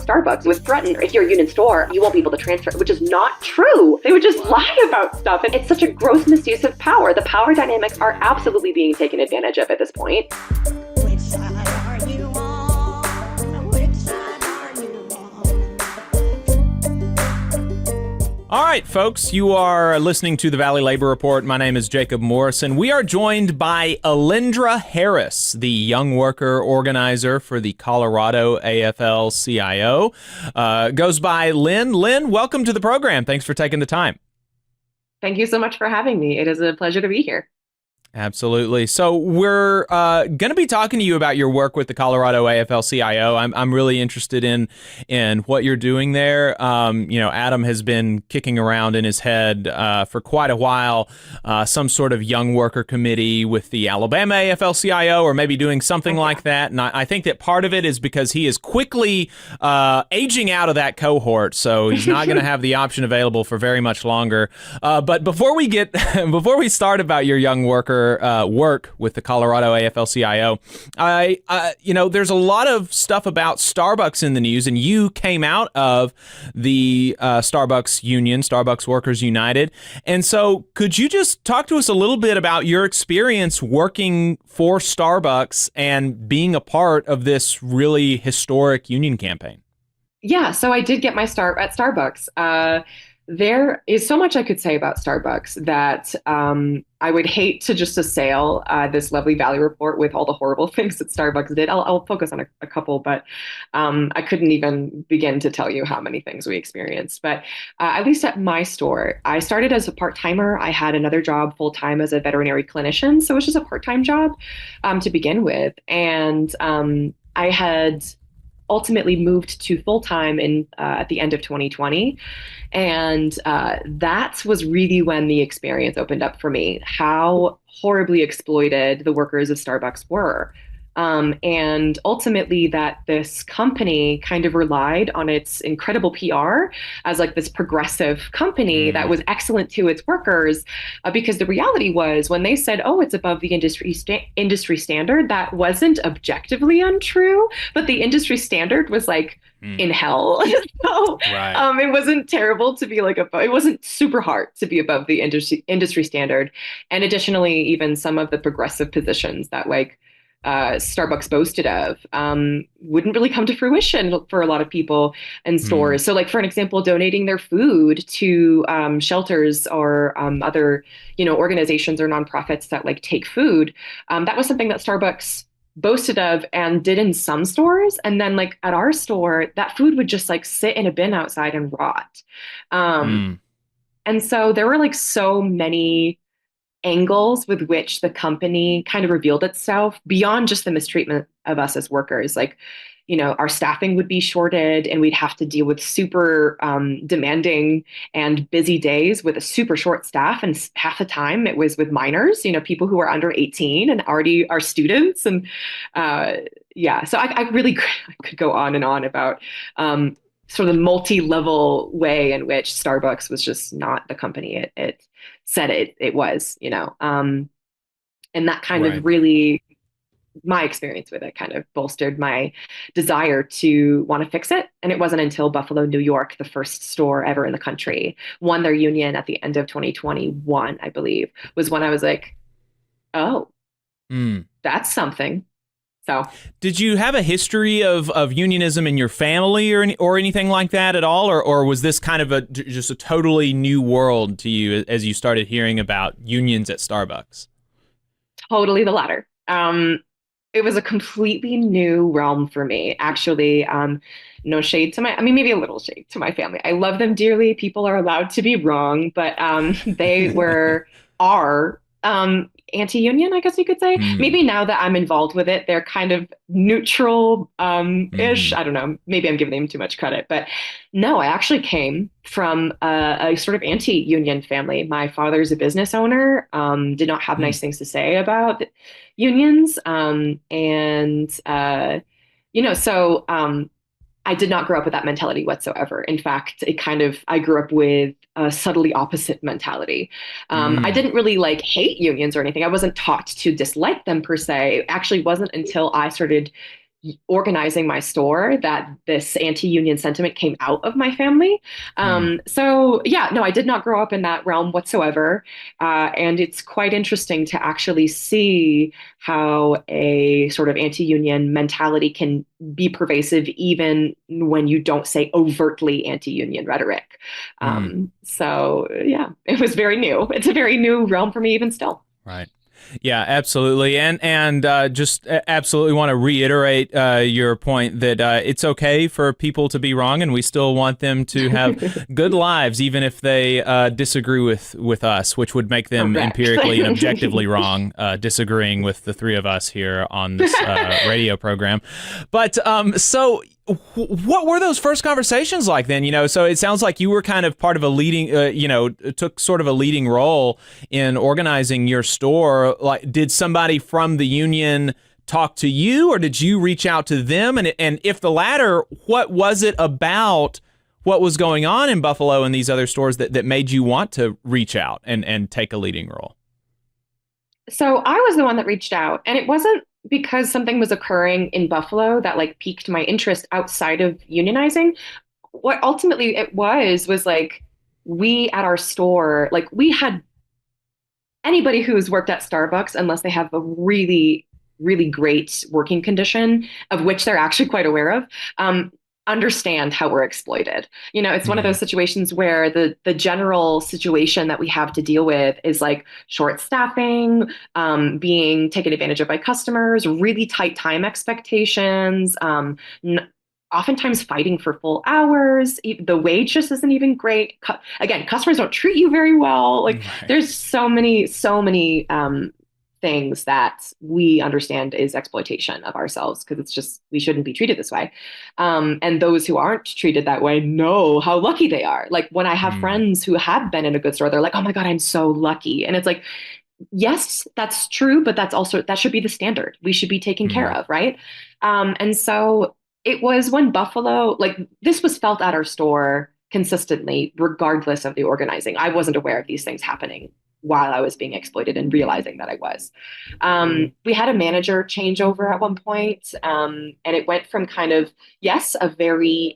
Starbucks was threatened. If you're a union store, you won't be able to transfer, which is not true. They would just lie about stuff. And it's such a gross misuse of power. The power dynamics are absolutely being taken advantage of at this point. Which side are you on? Which side are you on? All right, folks, you are listening to the Valley Labor Report. My name is Jacob Morrison. We are joined by Len Harris, the young worker organizer for the Colorado AFL-CIO. Goes by Len. Len, welcome to the program. Thanks for taking the time. Thank you so much for having me. It is a pleasure to be here. Absolutely. So we're going to be talking to you about your work with the Colorado AFL-CIO. I'm really interested in what you're doing there. Adam has been kicking around in his head for quite a while some sort of young worker committee with the Alabama AFL-CIO, or maybe doing something like that. And I think that part of it is because he is quickly aging out of that cohort, so he's not going to have the option available for very much longer. But before we start about your young worker work with the Colorado AFL-CIO, there's a lot of stuff about Starbucks in the news, and you came out of the Starbucks Union, Starbucks Workers United. And so could you just talk to us a little bit about your experience working for Starbucks and being a part of this really historic union campaign? Yeah, so I did get my start at Starbucks. There is so much I could say about Starbucks that I would hate to just assail this lovely Valley report with all the horrible things that Starbucks did. I'll focus on a couple, but I couldn't even begin to tell you how many things we experienced. But at least at my store, I started as a part-timer. I had another job full-time as a veterinary clinician, so it was just a part-time job to begin with. And I had ultimately moved to full-time at the end of 2020. And that was really when the experience opened up for me, how horribly exploited the workers of Starbucks were. And ultimately that this company kind of relied on its incredible PR as like this progressive company that was excellent to its workers, because the reality was when they said, oh, it's above the industry standard, that wasn't objectively untrue, but the industry standard was like in hell. So Right. It wasn't terrible to be like it wasn't super hard to be above the industry standard. And additionally, even some of the progressive positions that Starbucks boasted of wouldn't really come to fruition for a lot of people and stores. So like, for an example, donating their food to shelters or other, organizations or nonprofits that like take food. That was something that Starbucks boasted of and did in some stores. And then like at our store, that food would just like sit in a bin outside and rot. And so there were like so many angles with which the company kind of revealed itself beyond just the mistreatment of us as workers. Like, our staffing would be shorted and we'd have to deal with super demanding and busy days with a super short staff. And half the time it was with minors, people who are under 18 and already are students. And so I really could go on and on about sort of the multi-level way in which Starbucks was just not the company it said it was, and that kind of really, my experience with it kind of bolstered my desire to want to fix it. And it wasn't until Buffalo, New York, the first store ever in the country, won their union at the end of 2021, I believe, was when I was like, oh, that's something. So, did you have a history of unionism in your family or anything like that at all, or was this kind of just a totally new world to you as you started hearing about unions at Starbucks? Totally the latter. It was a completely new realm for me. Actually, no shade to maybe a little shade to my family. I love them dearly. People are allowed to be wrong, but they are anti-union, I guess you could say. Maybe now that I'm involved with it, they're kind of neutral-ish. I don't know. Maybe I'm giving them too much credit. But no, I actually came from a sort of anti-union family. My father's a business owner, did not have nice things to say about unions. So I did not grow up with that mentality whatsoever. In fact, I grew up with a subtly opposite mentality. I didn't really hate unions or anything. I wasn't taught to dislike them per se. It actually wasn't until I started organizing my store that this anti-union sentiment came out of my family. Hmm. So yeah, no, I did not grow up in that realm whatsoever. And it's quite interesting to actually see how a sort of anti-union mentality can be pervasive even when you don't say overtly anti-union rhetoric. Hmm. So yeah, it was very new. It's a very new realm for me even still. Right. Yeah, absolutely, and just absolutely want to reiterate your point that it's okay for people to be wrong, and we still want them to have good lives, even if they disagree with us, which would make them Correct. empirically and objectively wrong, disagreeing with the three of us here on this radio program. But so. What were those first conversations like then? So it sounds like you were kind of part of a leading, took sort of a leading role in organizing your store. Like, did somebody from the union talk to you, or did you reach out to them? And if the latter, what was it about what was going on in Buffalo and these other stores that made you want to reach out and take a leading role? So I was the one that reached out, and it wasn't because something was occurring in Buffalo that like piqued my interest outside of unionizing. What ultimately it was like we at our store, like we had anybody who's worked at Starbucks, unless they have a really, really great working condition, of which they're actually quite aware of, understand how we're exploited. It's one of Mm. those situations where the general situation that we have to deal with is like short staffing, being taken advantage of by customers, really tight time expectations, oftentimes fighting for full hours. The wage just isn't even great. Again, customers don't treat you very well. Like Right. there's so many things that we understand is exploitation of ourselves because it's just we shouldn't be treated this way. And those who aren't treated that way know how lucky they are. Like when I have Mm. friends who have been in a good store, they're like, "Oh my God, I'm so lucky." And it's like, yes, that's true, but that should be the standard. We should be taken care Mm. of, right? And so it was when Buffalo, like this was felt at our store consistently, regardless of the organizing. I wasn't aware of these things happening while I was being exploited and realizing that I was. We had a manager changeover at one point, and it went from kind of, yes, a very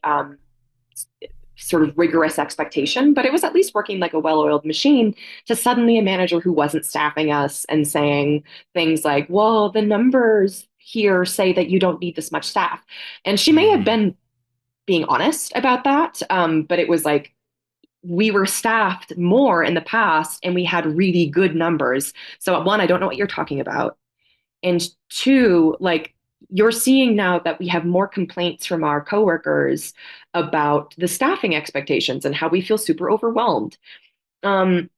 sort of rigorous expectation, but it was at least working like a well-oiled machine to suddenly a manager who wasn't staffing us and saying things like, well, the numbers here say that you don't need this much staff. And she may have Mm. been being honest about that, but it was like, we were staffed more in the past and we had really good numbers. So one, I don't know what you're talking about. And two, like you're seeing now that we have more complaints from our coworkers about the staffing expectations and how we feel super overwhelmed. Um,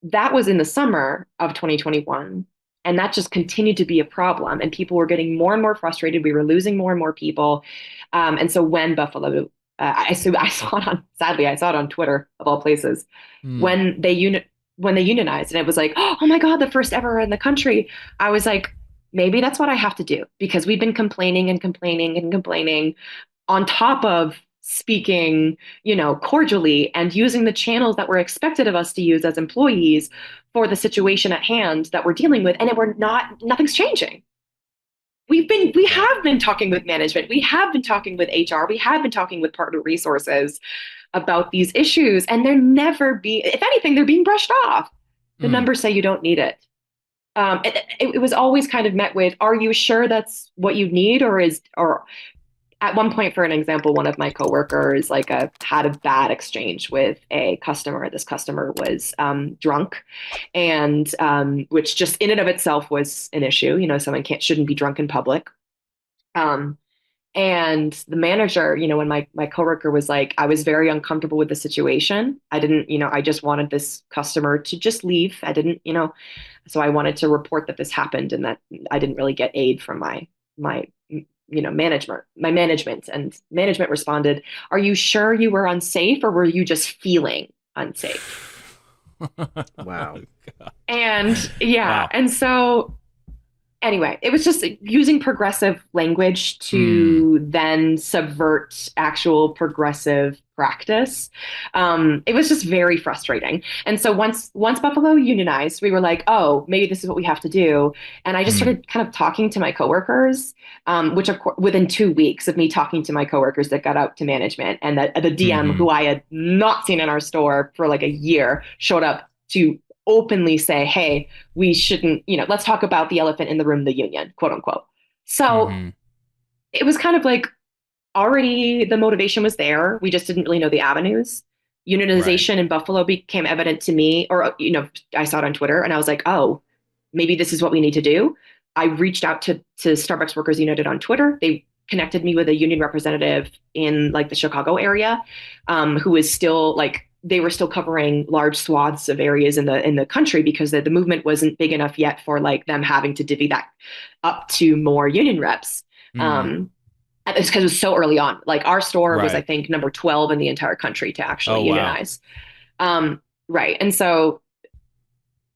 that was in the summer of 2021. And that just continued to be a problem. And people were getting more and more frustrated. We were losing more and more people. And so when Buffalo, I saw it on, sadly, I saw it on Twitter of all places, Mm. when when they unionized and it was like, oh my God, the first ever in the country. I was like, maybe that's what I have to do because we've been complaining and complaining and complaining on top of speaking, cordially and using the channels that were expected of us to use as employees for the situation at hand that we're dealing with. And nothing's changing. We Right. have been talking with management. We have been talking with HR. We have been talking with partner resources about these issues. And if anything, they're being brushed off. The Mm. numbers say you don't need it. It was always kind of met with, are you sure that's what you need? Or at one point, for an example, one of my coworkers had a bad exchange with a customer. This customer was drunk, and which just in and of itself was an issue. Someone shouldn't be drunk in public. Um, and the manager, when my coworker was like, I was very uncomfortable with the situation. I didn't, I just wanted this customer to just leave. I didn't, so I wanted to report that this happened and that I didn't really get aid from my management. And management responded, are you sure you were unsafe or were you just feeling unsafe? Wow. And yeah, Wow. and so Anyway, it was just using progressive language Mm. to then subvert actual progressive practice. It was just very frustrating. And so once Buffalo unionized, we were like, oh, maybe this is what we have to do. And I just Mm. started kind of talking to my coworkers, which of course, within 2 weeks of me talking to my coworkers that got out to management, and that the DM Hmm. who I had not seen in our store for like a year showed up to openly say, hey, we shouldn't, let's talk about the elephant in the room, the union, quote unquote. So Hmm. it was kind of like already the motivation was there. We just didn't really know the avenues. Right. Unionization in Buffalo became evident to me, or, I saw it on Twitter and I was like, oh, maybe this is what we need to do. I reached out to Starbucks Workers United on Twitter. They connected me with a union representative in like the Chicago area, who is still like, they were still covering large swaths of areas in the country because the movement wasn't big enough yet for like them having to divvy that up to more union reps. Mm. Um, it's because it was so early on. Like our store was, I Right. think, number 12 in the entire country to actually Oh, wow. unionize. Right. And so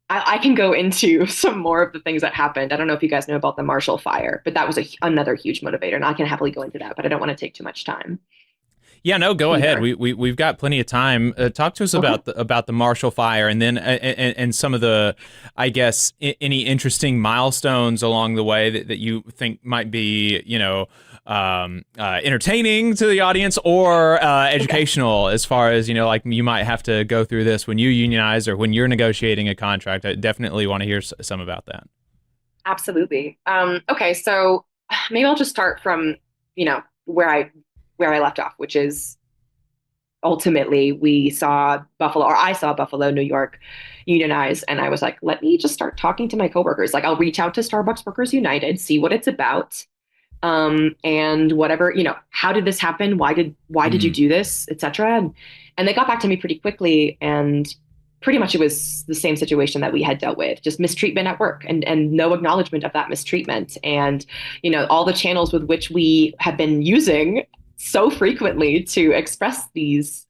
I can go into some more of the things that happened. I don't know if you guys know about the Marshall Fire, but that was another huge motivator. And I can happily go into that, but I don't want to take too much time Yeah, no, go ahead. either. We've got plenty of time. Talk to us Okay. about the Marshall Fire, and then and some of the, I guess, any interesting milestones along the way that you think might be, entertaining to the audience or Okay. educational, as far as like you might have to go through this when you unionize or when you're negotiating a contract. I definitely want to hear some about that. Absolutely. Okay. So maybe I'll just start from, where I left off, which is ultimately we saw Buffalo, or I saw Buffalo, New York unionize. And I was like, let me just start talking to my coworkers. Like I'll reach out to Starbucks Workers United, see what it's about. And whatever, how did this happen? Why did you Mm. do this, etc. And they got back to me pretty quickly, and pretty much it was the same situation that we had dealt with, just mistreatment at work, and no acknowledgement of that mistreatment, and all the channels with which we have been using so frequently to express these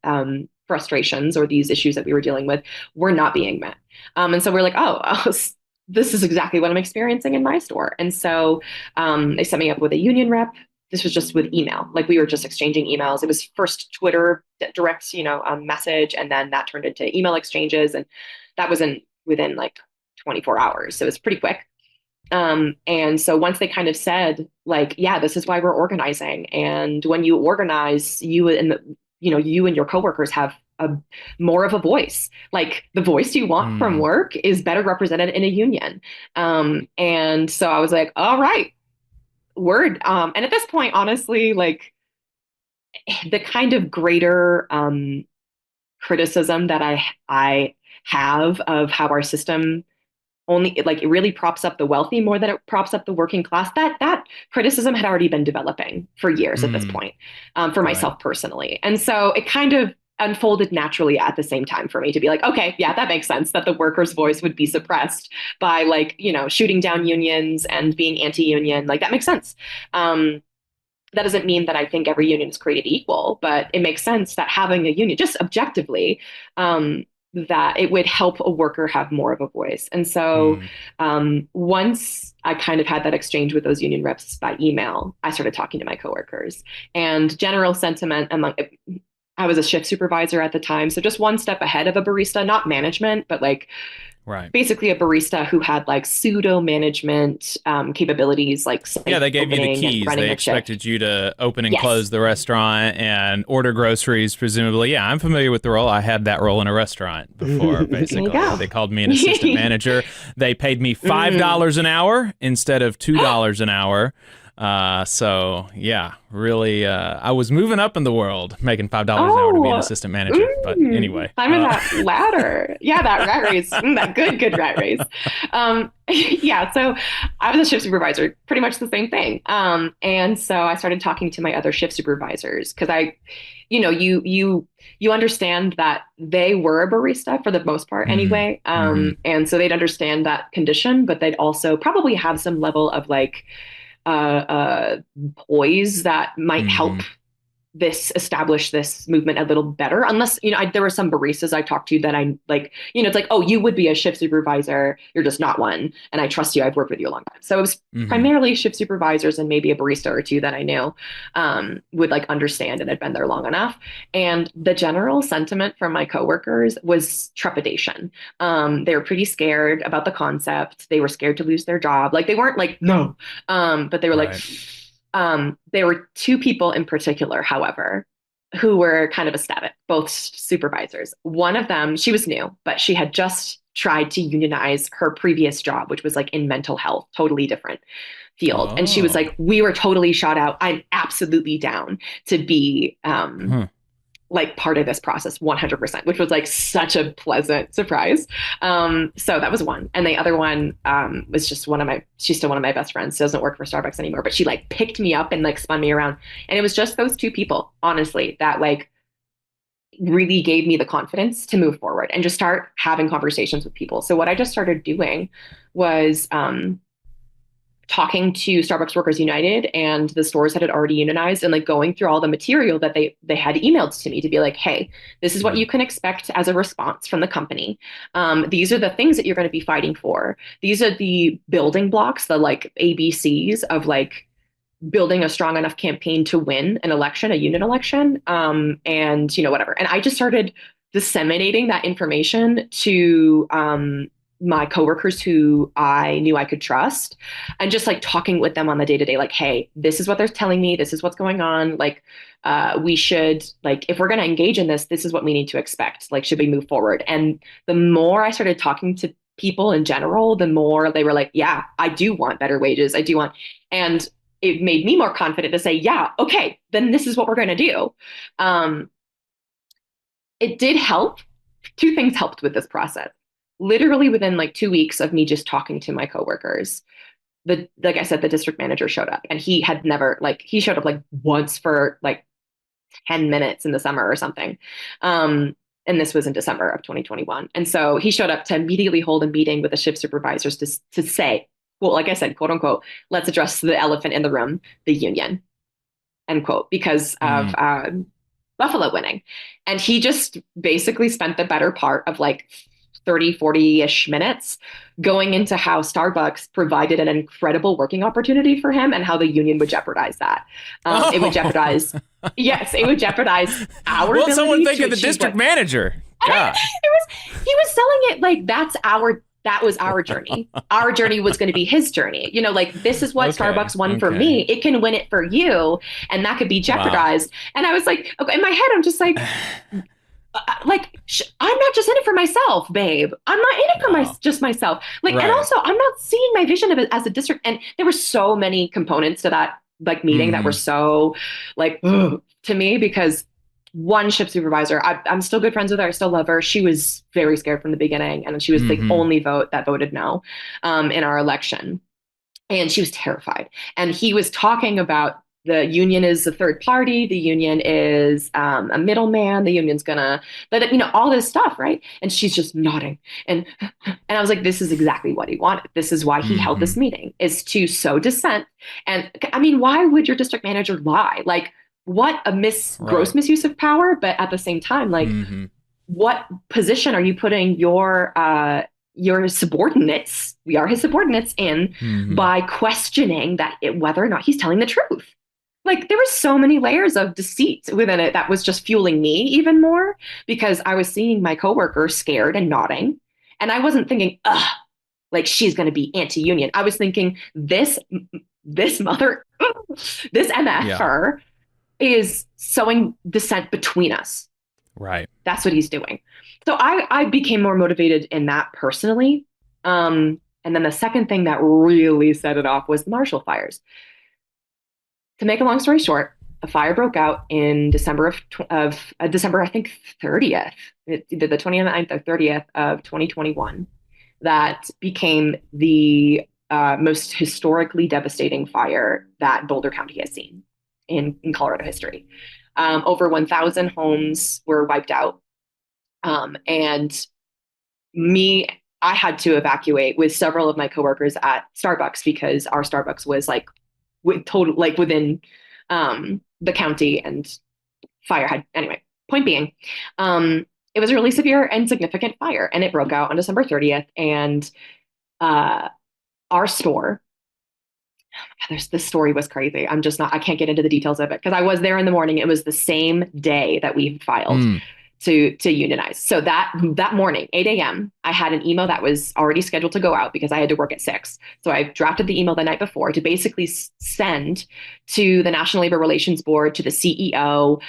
frustrations or these issues that we were dealing with were not being met. And so we're like, oh, this is exactly what I'm experiencing in my store. And so they set me up with a union rep. This was just with email. Like we were just exchanging emails. It was first Twitter direct, message, and then that turned into email exchanges, and that was within like 24 hours. So it was pretty quick. And so once they kind of said, like, yeah, this is why we're organizing, and when you organize, you and your coworkers have a more of a voice. Like the voice you want from Mm. work is better represented in a union. And so I was like, all right, word. And at this point, honestly, like the kind of greater criticism that I have of how our system only like it really props up the wealthy more than it props up the working class. That criticism had already been developing for years at this Mm. point, for Right. myself personally, and so it kind of unfolded naturally at the same time for me to be like, okay, yeah, that makes sense that the worker's voice would be suppressed by like shooting down unions and being anti-union. Like that makes sense. That doesn't mean that I think every union is created equal, but it makes sense that having a union, just objectively, that it would help a worker have more of a voice. And so Mm. once I kind of had that exchange with those union reps by email, I started talking to my coworkers, and general sentiment among, I was a shift supervisor at the time. So just one step ahead of a barista, not management, but like Right. basically a barista who had like pseudo management capabilities, like Yeah, site they gave you the opening and keys. running They a shift. expected you to open and Yes. close the restaurant and order groceries, presumably. Yeah, I'm familiar with the role. I had that role in a restaurant before, There you basically. go. They called me an assistant manager. They paid me Mm. $5 an hour instead of $2 an hour. So yeah, really, I was moving up in the world, making $5 an hour to be an Oh, assistant manager. But anyway, climbing that ladder. Yeah, that rat race. That good rat race. Yeah, so I was a shift supervisor, pretty much the same thing. And so I started talking to my other shift supervisors because you understand that they were a barista for the most part hmm anyway. hmm And so they'd understand that condition, but they'd also probably have some level of like uh, uh, poise that might help hmm this establish this movement a little better. Unless, there were some baristas I talked to that I like, it's like, oh, you would be a shift supervisor. You're just not one. And I trust you. I've worked with you a long time. So it was primarily shift supervisors and maybe a barista or two that I knew would like understand and had been there long enough. And the general sentiment from my coworkers was trepidation. They were pretty scared about the concept. They were scared to lose their job. Like they weren't like, no, but they were like, there were two people in particular, however, who were kind of ecstatic, both supervisors. One of them, she was new, but she had just tried to unionize her previous job, which was like in mental health, totally different field. And she was like, we were totally shot out. I'm absolutely down to be like part of this process 100%, which was like such a pleasant surprise. So that was one. And the other one was just she's still one of my best friends. She doesn't work for Starbucks anymore, but she like picked me up and like spun me around. And it was just those two people, honestly, that like really gave me the confidence to move forward and just start having conversations with people. So what I just started doing was talking to Starbucks Workers United and the stores that had already unionized and like going through all the material that they had emailed to me to be like, hey, this is what you can expect as a response from the company. These are the things that you're going to be fighting for. These are the building blocks, the like ABCs of like building a strong enough campaign to win an election, a union election, and whatever. And I just started disseminating that information to my coworkers who I knew I could trust, and just like talking with them on the day to day, like, hey, this is what they're telling me. This is what's going on. Like, we should, like, if we're going to engage in this, this is what we need to expect. Like, should we move forward? And the more I started talking to people in general, the more they were like, yeah, I do want better wages. I do want, and it made me more confident to say, yeah, okay, then this is what we're going to do. It did help. Two things helped with this process. Literally within like 2 weeks of me just talking to my coworkers, like I said, the district manager showed up, and he had never, like, he showed up like once for like 10 minutes in the summer or something. And this was in December of 2021. And so he showed up to immediately hold a meeting with the shift supervisors to say, well, like I said, quote unquote, let's address the elephant in the room, the union, end quote, because of Buffalo winning. And he just basically spent the better part of like 30, 40-ish minutes going into how Starbucks provided an incredible working opportunity for him and how the union would jeopardize that. It would jeopardize, yes, it would jeopardize our ability. Well, someone think of the achieve district manager. God. He was selling it like that was our journey. Our journey was going to be his journey. Like, this is what Starbucks won for me. It can win it for you. And that could be jeopardized. Wow. And I was like, okay, in my head, I'm just like, I'm not just in it for myself, babe. I'm not in it for just myself. Like, right. And also I'm not seeing my vision of it as a district. And there were so many components to that like meeting that were so like, to me, because one shift supervisor, I'm still good friends with her. I still love her. She was very scared from the beginning. And she was the only vote that voted no in our election. And she was terrified. And he was talking about the union is a third party. The union is a middleman. The union's gonna, all this stuff, right? And she's just nodding. And I was like, this is exactly what he wanted. This is why he held this meeting, is to sow dissent. And I mean, why would your district manager lie? Like, what a gross misuse of power. But at the same time, like, what position are you putting your subordinates, we are his subordinates, in by questioning whether or not he's telling the truth? Like, there were so many layers of deceit within it that was just fueling me even more, because I was seeing my coworker scared and nodding. And I wasn't thinking, like, she's going to be anti-union. I was thinking, this MFer is sowing dissent between us. Right. That's what he's doing. So I became more motivated in that personally. And then the second thing that really set it off was the Marshall fires. To make a long story short, a fire broke out in December December, I think 30th, either the 29th or 30th of 2021, that became the most historically devastating fire that Boulder County has seen in Colorado history. Over 1,000 homes were wiped out. And I had to evacuate with several of my coworkers at Starbucks, because our Starbucks was like within the county, and fire had, anyway, point being, it was a really severe and significant fire, and it broke out on December 30th. And uh, our store, this story was crazy. I can't get into the details of it because I was there in the morning. It was the same day that we filed to unionize. So that morning, 8 a.m., I had an email that was already scheduled to go out because I had to work at 6. So I drafted the email the night before to basically send to the National Labor Relations Board, to the CEO.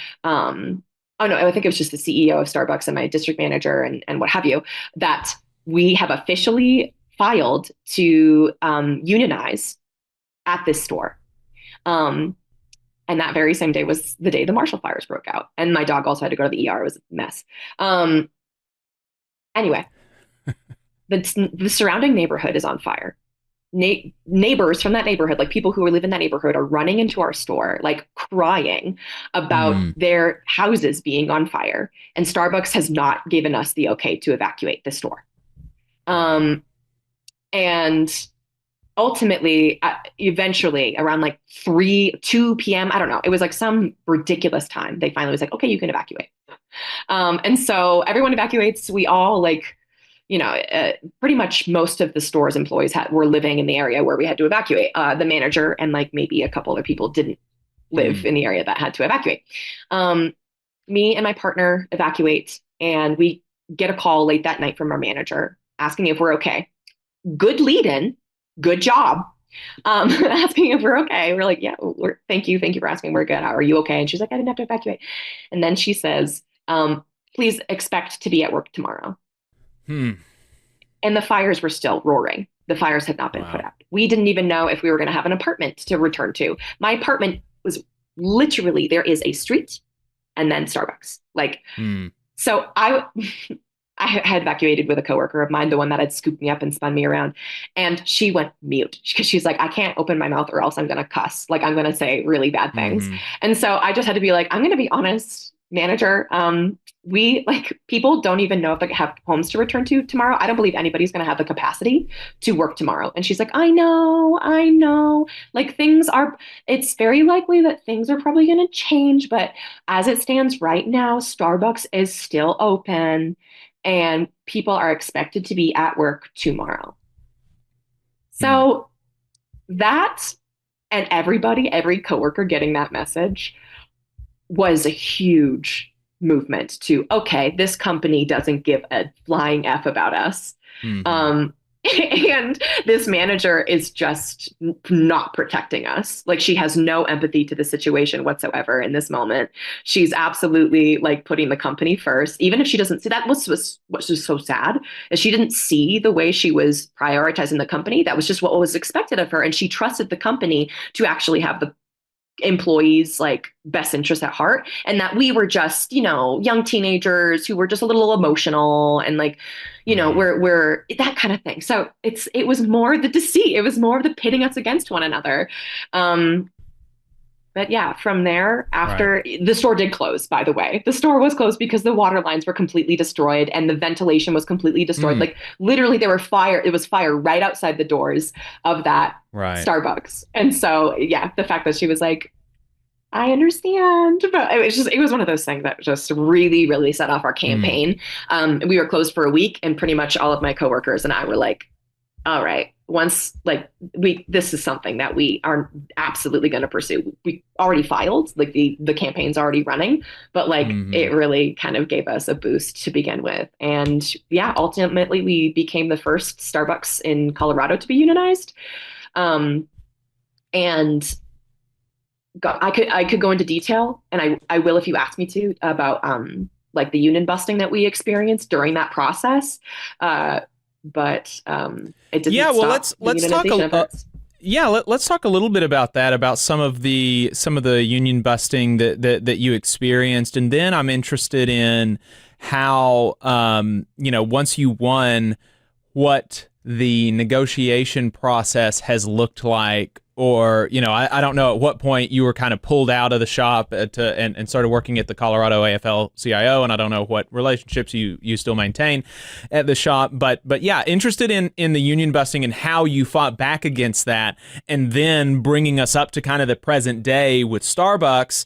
Oh no, I think it was just the CEO of Starbucks and my district manager and what have you, that we have officially filed to unionize at this store. And that very same day was the day the Marshall fires broke out. And my dog also had to go to the ER. It was a mess. Anyway, the surrounding neighborhood is on fire. Neighbors from that neighborhood, like people who live in that neighborhood, are running into our store, like crying about their houses being on fire. And Starbucks has not given us the okay to evacuate the store. And ultimately, eventually, around like 2 p.m., I don't know, it was like some ridiculous time, they finally was like, okay, you can evacuate. And so everyone evacuates. We all pretty much most of the store's employees were living in the area where we had to evacuate. The manager and like maybe a couple other people didn't live in the area that had to evacuate. Me and my partner evacuate, and we get a call late that night from our manager asking if we're okay. Good lead-in. Good job. Asking if we're okay. We're like, yeah, thank you for asking. We're good. How are you okay? And she's like, I didn't have to evacuate. And then she says, please expect to be at work tomorrow. And the fires were still roaring. The fires had not been put out. We didn't even know if we were going to have an apartment to return to. My apartment was literally, there is a street and then Starbucks. So I had evacuated with a coworker of mine, the one that had scooped me up and spun me around. And she went mute because she's like, I can't open my mouth or else I'm going to cuss. Like, I'm going to say really bad things. And so I just had to be like, I'm going to be honest, manager. People don't even know if they have homes to return to tomorrow. I don't believe anybody's going to have the capacity to work tomorrow. And she's like, I know. Like it's very likely that things are probably going to change. But as it stands right now, Starbucks is still open. And people are expected to be at work tomorrow. So that, and every coworker getting that message was a huge movement to, okay, this company doesn't give a flying F about us. And this manager is just not protecting us. Like, she has no empathy to the situation whatsoever in this moment. She's absolutely like putting the company first, even if she doesn't see that. What's just so sad is she didn't see the way she was prioritizing the company. That was just what was expected of her. And she trusted the company to actually have the employees' like best interest at heart, and that we were just, young teenagers who were just a little emotional and like, we're that kind of thing. So it was more the deceit. It was more of the pitting us against one another. But yeah, from there, after the store did close, by the way, the store was closed because the water lines were completely destroyed and the ventilation was completely destroyed. Like, literally it was fire right outside the doors of that Starbucks. And so, yeah, the fact that she was like, I understand, but it was one of those things that just really, really set off our campaign. We were closed for a week, and pretty much all of my coworkers and I were like, all right, this is something that we are absolutely going to pursue. We already filed, like the campaign's already running, but like it really kind of gave us a boost to begin with. And yeah, ultimately we became the first Starbucks in Colorado to be unionized. And I could go into detail, and I will if you ask me to, about like the union busting that we experienced during that process. But it didn't stop. Let's talk a little bit about that, about some of the union busting that you experienced, and then I'm interested in how once you won, what the negotiation process has looked like or I don't know at what point you were kind of pulled out of the shop and started working at the Colorado AFL-CIO, and I don't know what relationships you still maintain at the shop, but yeah, interested in the union busting and how you fought back against that, and then bringing us up to kind of the present day with Starbucks,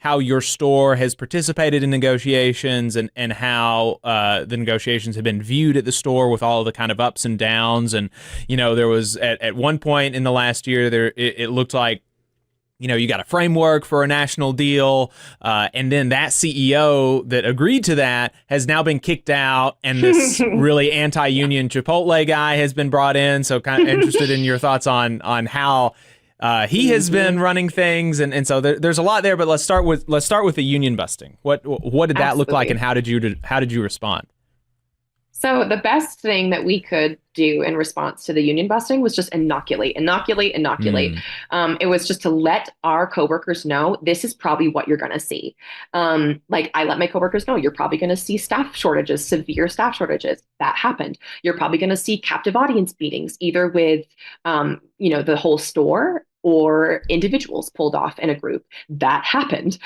how your store has participated in negotiations, and how the negotiations have been viewed at the store with all of the kind of ups and downs. And, there was at one point in the last year, it looked like, you got a framework for a national deal, and then that CEO that agreed to that has now been kicked out, and this really anti-union Chipotle guy has been brought in. So kind of interested in your thoughts on how he has been running things, and so there's a lot there. But let's start with the union busting. What did that look like, and how did you respond? So the best thing that we could do in response to the union busting was just inoculate. It was just to let our coworkers know this is probably what you're going to see. Like I let my coworkers know you're probably going to see staff shortages, severe staff shortages. That happened. You're probably going to see captive audience meetings, either with the whole store or individuals pulled off in a group. That happened.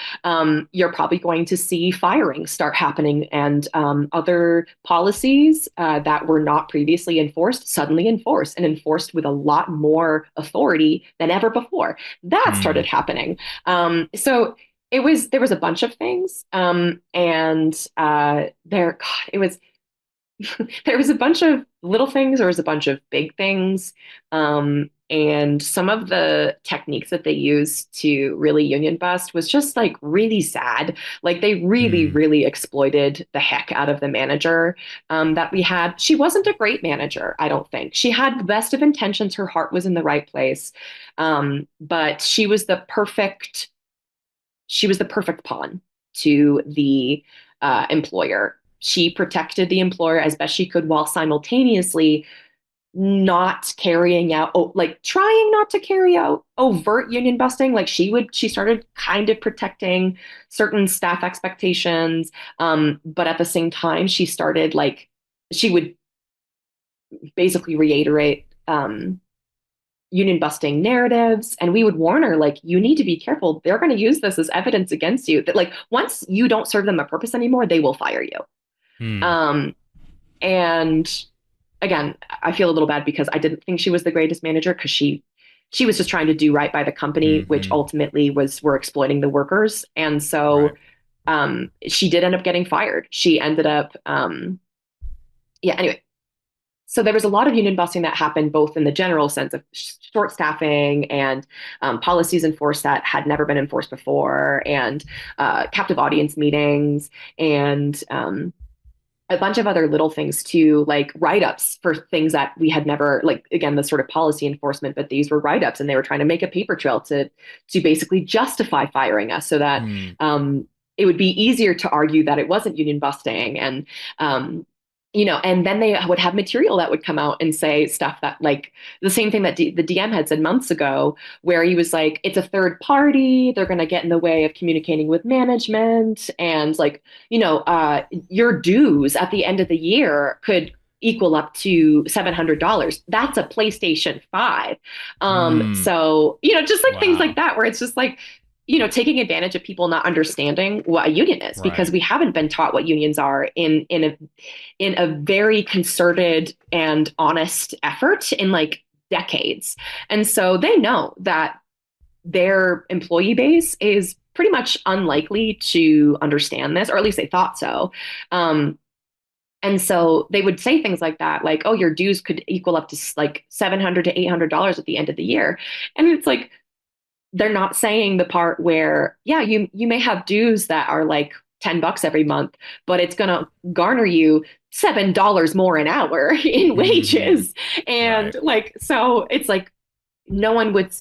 You're probably going to see firing start happening, and other policies that were not previously enforced suddenly enforced, and enforced with a lot more authority than ever before. That started happening. So there was a bunch of things, it was there was a bunch of little things, there was a bunch of big things. And some of the techniques that they used to really union bust was just like really sad. Like they really, really exploited the heck out of the manager that we had. She wasn't a great manager, I don't think. She had the best of intentions. Her heart was in the right place. But she was the perfect pawn to the employer. She protected the employer as best she could while simultaneously not carrying out, trying not to carry out overt union busting. Like she started kind of protecting certain staff expectations. But at the same time, she would basically reiterate union busting narratives. And we would warn her, like, you need to be careful. They're going to use this as evidence against you, that like, once you don't serve them a purpose anymore, they will fire you. And again, I feel a little bad because I didn't think she was the greatest manager, because she was just trying to do right by the company, which ultimately were exploiting the workers. And so she did end up getting fired. She ended up, anyway. So there was a lot of union busting that happened, both in the general sense of short staffing and policies enforced that had never been enforced before, and captive audience meetings, and a bunch of other little things too, like write-ups for things that we had never, like, again, the sort of policy enforcement, but these were write-ups, and they were trying to make a paper trail to basically justify firing us, so that it would be easier to argue that it wasn't union busting. And and then they would have material that would come out and say stuff that, like, the same thing that the DM had said months ago, where he was like, it's a third party, they're going to get in the way of communicating with management, and like, your dues at the end of the year could equal up to $700. That's a PlayStation 5. So, just like things like that, where it's just like, taking advantage of people not understanding what a union is, because we haven't been taught what unions are in a very concerted and honest effort in like decades. And so they know that their employee base is pretty much unlikely to understand this, or at least they thought so. And so they would say things like that, like, oh, your dues could equal up to like $700 to $800 at the end of the year. And it's like, they're not saying the part where, you may have dues that are like $10 every month, but it's going to garner you $7 more an hour in wages. And so it's like, no one would,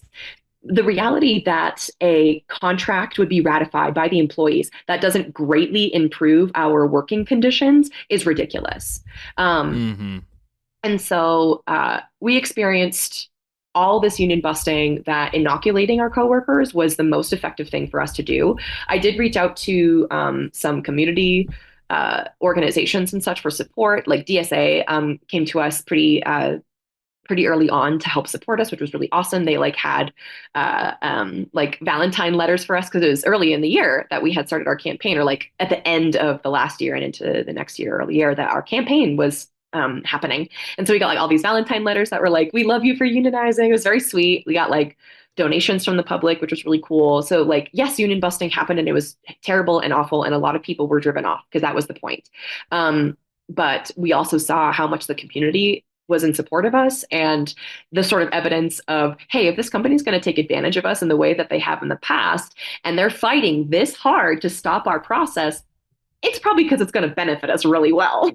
the reality that a contract would be ratified by the employees that doesn't greatly improve our working conditions is ridiculous. And so we experienced all this union busting, that inoculating our coworkers was the most effective thing for us to do. I did reach out to some community organizations and such for support. Like DSA came to us pretty pretty early on to help support us, which was really awesome. They like had like Valentine letters for us because it was early in the year that we had started our campaign, or like at the end of the last year and into the next year, early year, that our campaign was happening. And so we got like all these Valentine letters that were like, we love you for unionizing. It was very sweet. We got like donations from the public, which was really cool. So like, yes, union busting happened and it was terrible and awful. And a lot of people were driven off because that was the point. But we also saw how much the community was in support of us, and the sort of evidence of, hey, if this company is going to take advantage of us in the way that they have in the past, and they're fighting this hard to stop our process, it's probably because it's going to benefit us really well.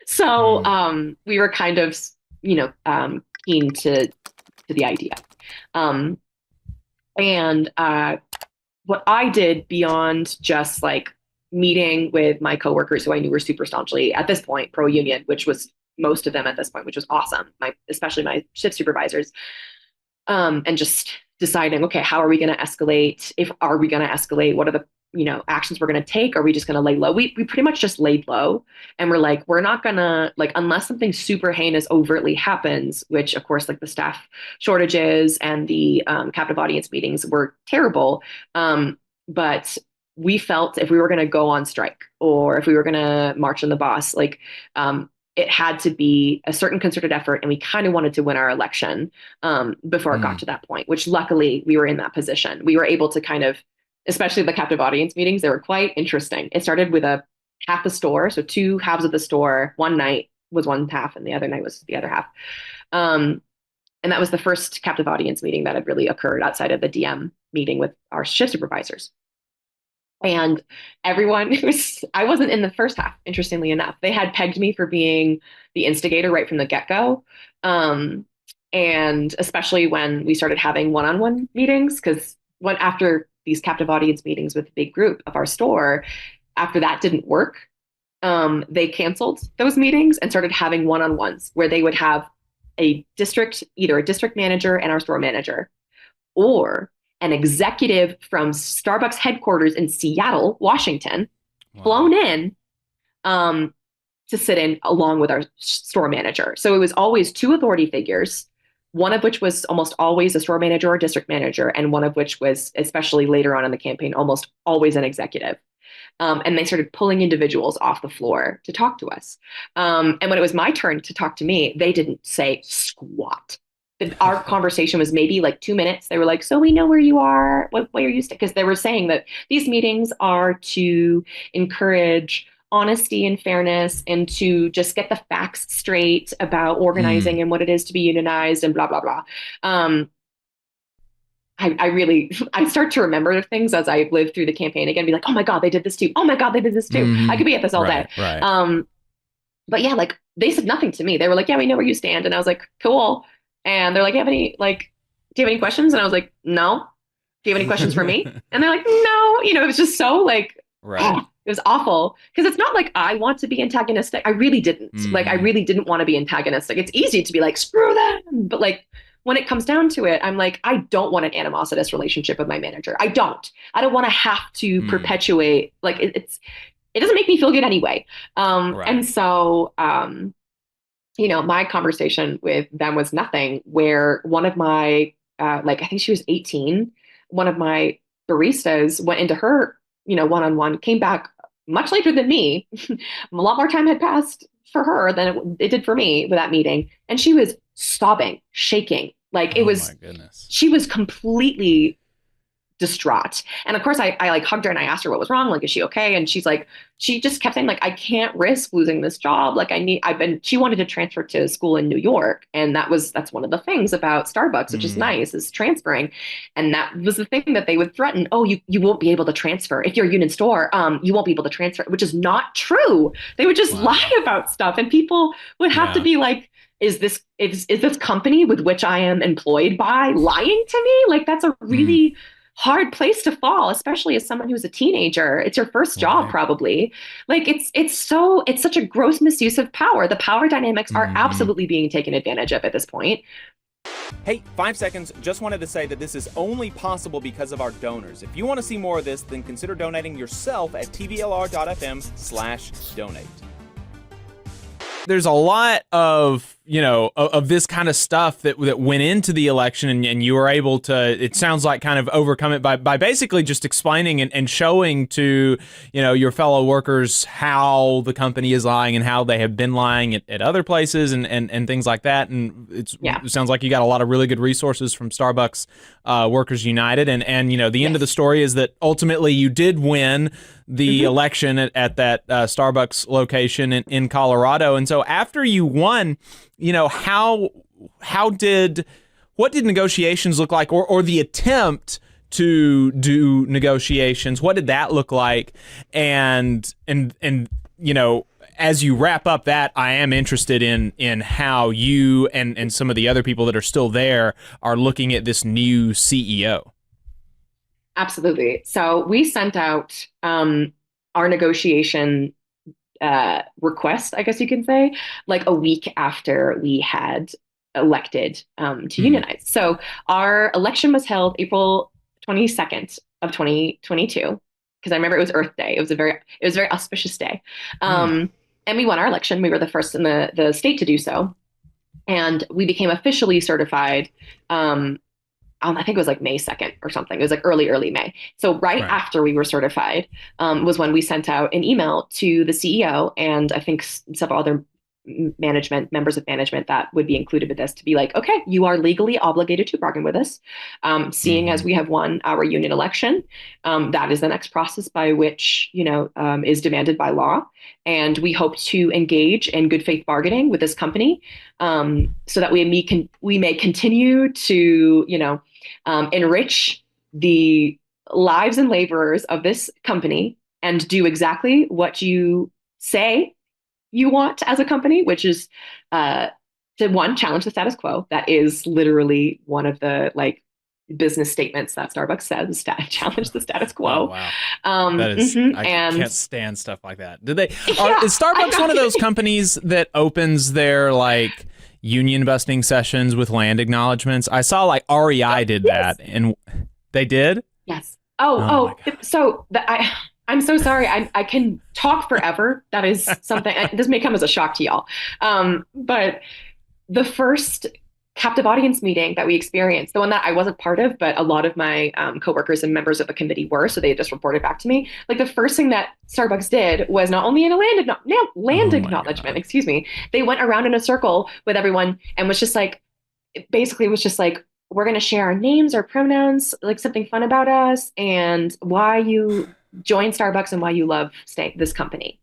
So we were kind of, keen to the idea. And what I did beyond just like meeting with my coworkers who I knew were super staunchly at this point pro-union, which was most of them at this point, which was awesome, especially my shift supervisors, and just deciding, okay, how are we going to escalate? Are we going to escalate? What are the actions we're going to take? Are we just going to lay low? We pretty much just laid low, and we're like, we're not going to, like, unless something super heinous overtly happens, which of course, like the staff shortages and the captive audience meetings were terrible. But we felt if we were going to go on strike, or if we were going to march on the boss, like, it had to be a certain concerted effort, and we kind of wanted to win our election before it got to that point, which luckily we were in that position. We were able to kind of, especially the captive audience meetings, they were quite interesting. It started with a half the store, so two halves of the store. One night was one half and the other night was the other half. And that was the first captive audience meeting that had really occurred outside of the DM meeting with our shift supervisors. And everyone I wasn't in the first half, interestingly enough. They had pegged me for being the instigator right from the get-go. And especially when we started having one-on-one meetings, because after these captive audience meetings with a big group of our store, after that didn't work, they canceled those meetings and started having one-on-ones where they would have either a district manager and our store manager, or an executive from Starbucks headquarters in Seattle, Washington, flown in to sit in along with our store manager. So it was always two authority figures, one of which was almost always a store manager or district manager, and one of which was, especially later on in the campaign, almost always an executive. And they started pulling individuals off the floor to talk to us. And when it was my turn to talk to me, they didn't say squat. Our conversation was maybe like 2 minutes. They were like, so we know where you are. What are you? Because they were saying that these meetings are to encourage honesty and fairness, and to just get the facts straight about organizing and what it is to be unionized and blah, blah, blah. I start to remember things as I live through the campaign again, be like, oh my God, they did this too. Oh my God, they did this too. I could be at this all day. Right. But yeah, like they said nothing to me. They were like, yeah, we know where you stand. And I was like, cool. And they're like, do you have any questions? And I was like, no. Do you have any questions for me? And they're like, no. It was just so like, it was awful. Because it's not like I want to be antagonistic. I really didn't. Like, I really didn't want to be antagonistic. It's easy to be like, screw them. But like, when it comes down to it, I'm like, I don't want an animositous relationship with my manager. I don't want to have to perpetuate, like, it doesn't make me feel good anyway. And so, my conversation with them was nothing, where one of my, I think she was 18, one of my baristas went into her, one-on-one, came back much later than me. A lot more time had passed for her than it did for me with that meeting. And she was sobbing, shaking. Like it was, my goodness. She was completely distraught. And of course I like hugged her and I asked her what was wrong. Like, is she okay? And she's like, she just kept saying like, I can't risk losing this job. Like she wanted to transfer to school in New York. And that's one of the things about Starbucks, which is nice, is transferring. And that was the thing that they would threaten. Oh, you won't be able to transfer. If you're a union store, you won't be able to transfer, which is not true. They would just lie about stuff. And people would have to be like, is this company with which I am employed by lying to me? Like, that's a really hard place to fall, especially as someone who's a teenager. It's your first job, probably. Like it's such a gross misuse of power. The power dynamics are absolutely being taken advantage of at this point. Hey, 5 seconds. Just wanted to say that this is only possible because of our donors. If you want to see more of this, then consider donating yourself at tvlr.fm/donate. There's a lot of of this kind of stuff that went into the election, and you were able to, it sounds like, kind of overcome it by basically just explaining and showing to, your fellow workers how the company is lying and how they have been lying at other places and things like that. And it sounds like you got a lot of really good resources from Starbucks Workers United. And the end of the story is that ultimately you did win the election at that Starbucks location in Colorado. And so after you won, what did negotiations look like, or the attempt to do negotiations? What did that look like? And as you wrap up that, I am interested in how you and some of the other people that are still there are looking at this new CEO. Absolutely. So we sent out our negotiation request, I guess you can say, like a week after we had elected to unionize. So our election was held April 22nd of 2022, because I remember it was Earth Day. It was a very auspicious day. And we won our election. We were the first in the state to do so. And we became officially certified I think it was like May 2nd or something. It was like early May. So right after we were certified was when we sent out an email to the CEO and I think several other members of management that would be included with this, to be like, okay, you are legally obligated to bargain with us. Seeing as we have won our union election, that is the next process by which, is demanded by law. And we hope to engage in good faith bargaining with this company so that we may continue to, enrich the lives and laborers of this company and do exactly what you say you want as a company, which is to challenge the status quo. That is literally one of the business statements that Starbucks says, challenge the status quo. Oh, wow. That is, I can't stand stuff like that. Is Starbucks one of those companies that opens their union busting sessions with land acknowledgments? I saw REI did that, and they did? Yes. So I'm so sorry. I can talk forever. That is something, this may come as a shock to y'all. But the first captive audience meeting that we experienced, the one that I wasn't part of, but a lot of my coworkers and members of the committee were, so they just reported back to me. The first thing that Starbucks did was not only in a land acknowledgement, excuse me, they went around in a circle with everyone and was just we're going to share our names, our pronouns, something fun about us and why you join Starbucks and why you love this company.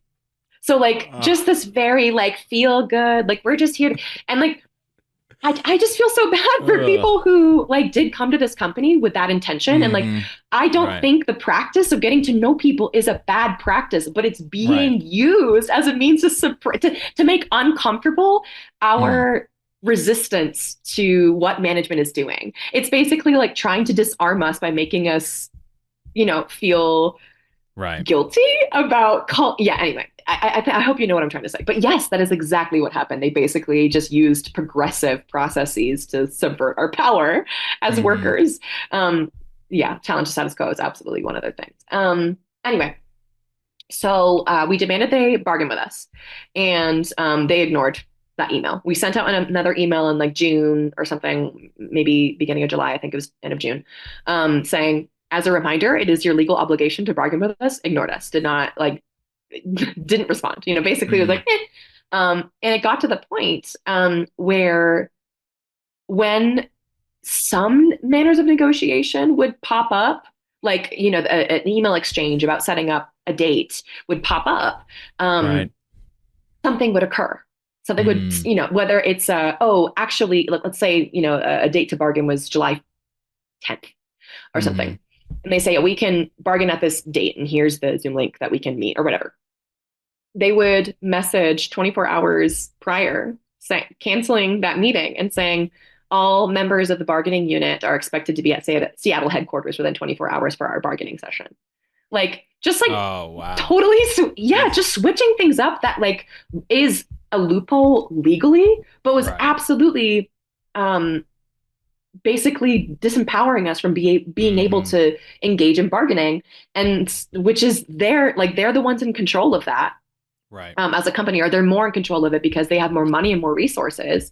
So just this very feel good, we're just here to, and I just feel so bad for people who did come to this company with that intention. And I don't think the practice of getting to know people is a bad practice, but it's being used as a means to make uncomfortable our resistance to what management is doing. It's basically trying to disarm us by making us, feel guilty about anyway, I hope you know what I'm trying to say. But yes, that is exactly what happened. They basically just used progressive processes to subvert our power as workers. Challenge the status quo is absolutely one of their things. Anyway, so we demanded they bargain with us, and they ignored that email. We sent out another email in June or something, maybe beginning of July. I think it was end of June, saying, as a reminder, it is your legal obligation to bargain with us. Ignored us. Did not didn't respond. Basically it was and it got to the point where when some manners of negotiation would pop up, an email exchange about setting up a date would pop up, something would occur. Something would, whether it's actually, let's say, a date to bargain was July 10th or something. And they say, we can bargain at this date and here's the Zoom link that we can meet or whatever. They would message 24 hours prior, canceling that meeting and saying, all members of the bargaining unit are expected to be at Seattle headquarters within 24 hours for our bargaining session. Oh, wow. Totally. Just switching things up that is a loophole legally, but was absolutely basically disempowering us from being able to engage in bargaining, and which is they're the ones in control of that. Right. as a company, or they're more in control of it because they have more money and more resources.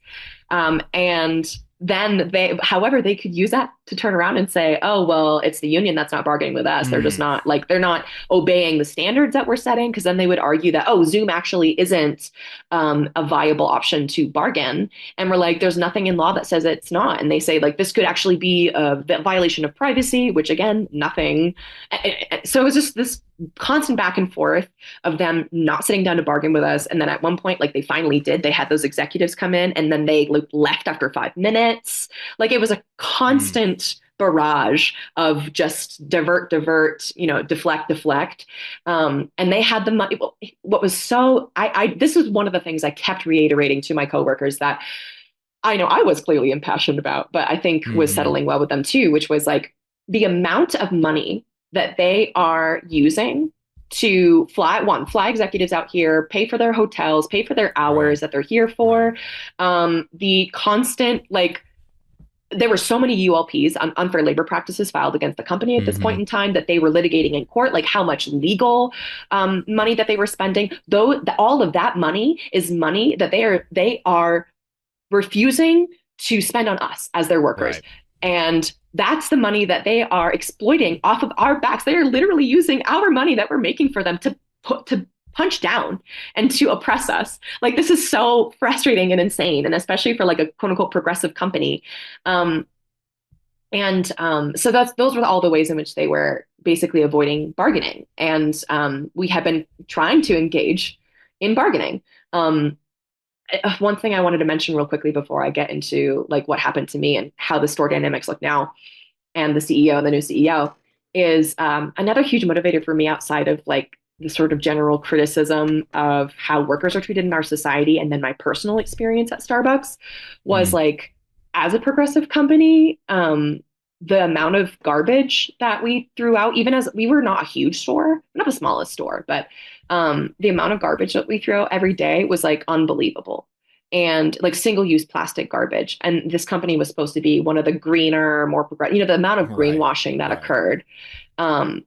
And then however, they could use that to turn around and say, oh, well, it's the union that's not bargaining with us. They're just Mm. not like, they're not obeying the standards that we're setting. Cause then they would argue that, oh, Zoom actually isn't a viable option to bargain. And we're like, there's nothing in law that says it's not. And they say like, this could actually be a violation of privacy, which again, nothing. So it was just this constant back and forth of them not sitting down to bargain with us. And then at one point, like they finally did, they had those executives come in and then they left after 5 minutes. Like it was a Mm. constant barrage of just divert, deflect. And they had the money. What was so, this was one of the things I kept reiterating to my coworkers that I know I was clearly impassioned about, but I think was Hmm. settling well with them too, which was like the amount of money that they are using to fly executives out here, pay for their hotels, pay for their Right. hours that they're here Right. for. The constant, like, there were so many ULPs, unfair labor practices, filed against the company at this point Hmm. in time that they were litigating in court, like how much legal money that they were spending. Though all of that money is money that they are refusing to spend on us as their workers. Right. And that's the money that they are exploiting off of our backs. They are literally using our money that we're making for them to punch down and to oppress us. Like this is so frustrating and insane, and especially for like a quote unquote progressive company. Um, and so those were all the ways in which they were basically avoiding bargaining. And we have been trying to engage in bargaining. Um, One thing I wanted to mention real quickly before I get into like what happened to me and how the store dynamics look now, and the CEO, the new CEO, is another huge motivator for me outside of like the sort of general criticism of how workers are treated in our society, and then my personal experience at Starbucks was Mm. like, as a progressive company, the amount of garbage that we threw out, even as we were not a huge store, not the smallest store, but the amount of garbage that we throw out every day was like unbelievable. And like single-use plastic garbage. And this company was supposed to be one of the greener, more progressive, the amount of Right. greenwashing that Right. occurred. Um,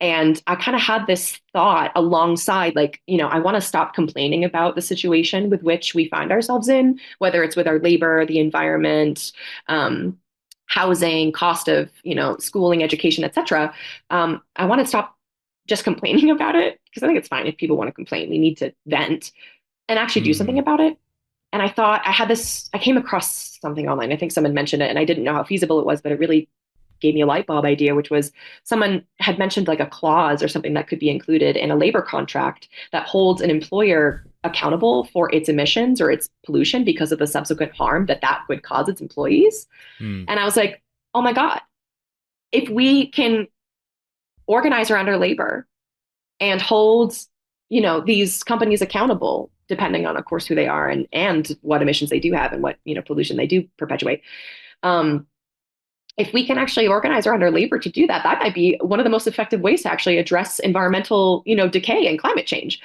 and I kind of had this thought alongside, like, I want to stop complaining about the situation with which we find ourselves in, whether it's with our labor, the environment, um, housing, cost of, schooling, education, etc. I want to stop just complaining about it, because I think it's fine if people want to complain. We need to vent and actually do something Hmm. about it. And I thought I came across something online. I think someone mentioned it and I didn't know how feasible it was, but it really gave me a light bulb idea, which was someone had mentioned like a clause or something that could be included in a labor contract that holds an employer accountable for its emissions or its pollution because of the subsequent harm that would cause its employees. Mm. And I was like, oh my God, if we can organize around our labor and hold, these companies accountable, depending on, of course, who they are and what emissions they do have and what, pollution they do perpetuate. Um, if we can actually organize around our labor to do that, that might be one of the most effective ways to actually address environmental, decay and climate change.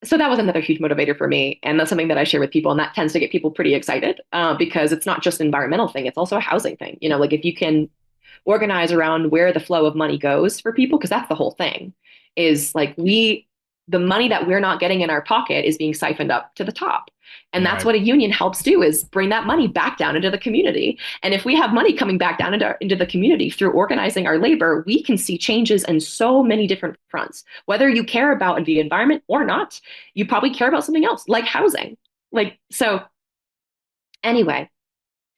So that was another huge motivator for me, and that's something that I share with people, and that tends to get people pretty excited because it's not just an environmental thing; it's also a housing thing. Like if you can organize around where the flow of money goes for people, because that's the whole thing, is like the money that we're not getting in our pocket is being siphoned up to the top. And that's Right. what a union helps do, is bring that money back down into the community. And if we have money coming back down into the community through organizing our labor, we can see changes in so many different fronts. Whether you care about the environment or not, you probably care about something else, like housing. So anyway,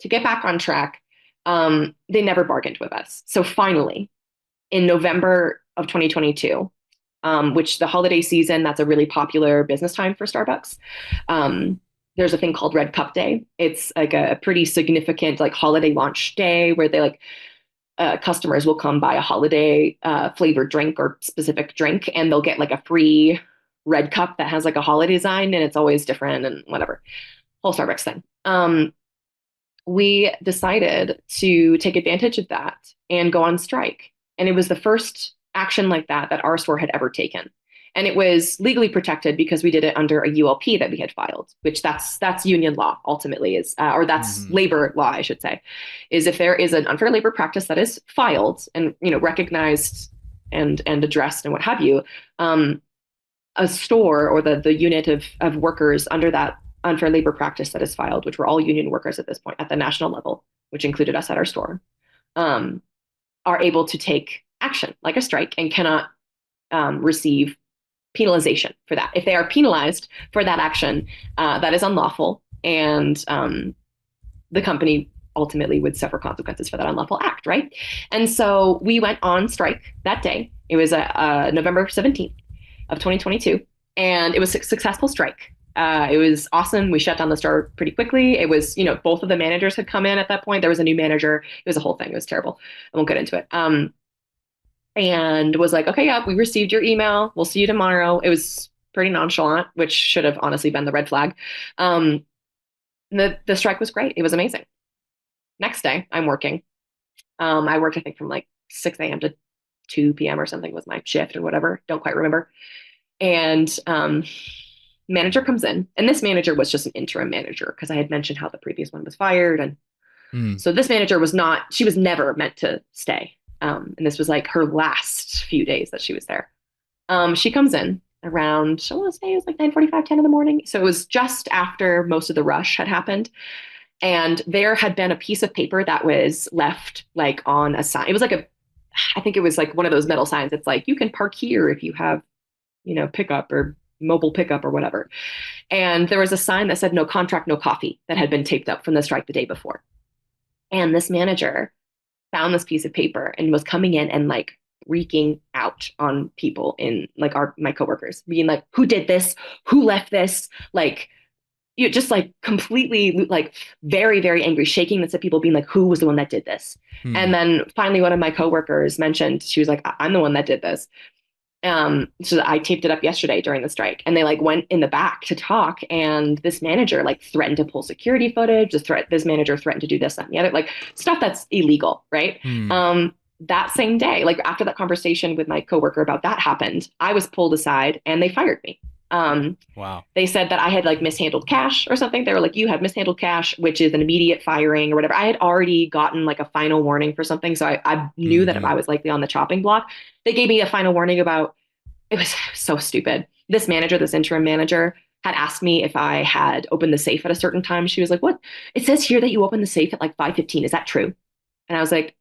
to get back on track, they never bargained with us. So finally, in November of 2022, which the holiday season, that's a really popular business time for Starbucks. Um, there's a thing called Red Cup Day. It's like a pretty significant like holiday launch day where they like customers will come buy a holiday flavored drink or specific drink, and they'll get like a free red cup that has like a holiday design, and it's always different and whatever. Whole Starbucks thing. We decided to take advantage of that and go on strike. And it was the first action like that our store had ever taken. And it was legally protected because we did it under a ULP that we had filed, which that's union law ultimately is, or that's Hmm. labor law, I should say, is if there is an unfair labor practice that is filed and recognized and addressed and what have you, a store or the unit of workers under that unfair labor practice that is filed, which were all union workers at this point at the national level, which included us at our store, are able to take action like a strike and cannot receive penalization for that. If they are penalized for that action, that is unlawful, and the company ultimately would suffer consequences for that unlawful act, right? And so we went on strike that day. It was November 17th of 2022, and it was a successful strike. It was awesome. We shut down the store pretty quickly. It was, both of the managers had come in at that point. There was a new manager. It was a whole thing. It was terrible. I won't get into it. And was like, okay, yeah, we received your email. We'll see you tomorrow. It was pretty nonchalant, which should have honestly been the red flag. The strike was great. It was amazing. Next day, I'm working. I worked, I think, from like 6 a.m. to 2 p.m. or something was my shift or whatever. Don't quite remember. And manager comes in, and this manager was just an interim manager because I had mentioned how the previous one was fired. And so this manager she was never meant to stay. And this was like her last few days that she was there. She comes in around, I want to say it was like 9:45, 10 in the morning. So it was just after most of the rush had happened. And there had been a piece of paper that was left like on a sign. It was like I think it was like one of those metal signs. It's like, you can park here if you have, pickup or mobile pickup or whatever. And there was a sign that said no contract, no coffee that had been taped up from the strike the day before. And this manager found this piece of paper and was coming in and like freaking out on people in like my coworkers, being like, who did this? Who left this? Like, just like completely like very, very angry, shaking this at people, being like, who was the one that did this? And then finally, one of my coworkers mentioned, she was like, I'm the one that did this. So I taped it up yesterday during the strike, and they like went in the back to talk, and this manager like threatened to pull security footage. This manager threatened to do this, that, and the other, like stuff that's illegal, right? That same day, like after that conversation with my coworker about that happened, I was pulled aside and they fired me. Wow. They said that I had like mishandled cash or something. They were like, you have mishandled cash, which is an immediate firing or whatever. I had already gotten like a final warning for something. So I knew that if I was likely on the chopping block, they gave me a final warning about, it was so stupid. This interim manager had asked me if I had opened the safe at a certain time. She was like, what? It says here that you opened the safe at like 5:15. Is that true? And I was like,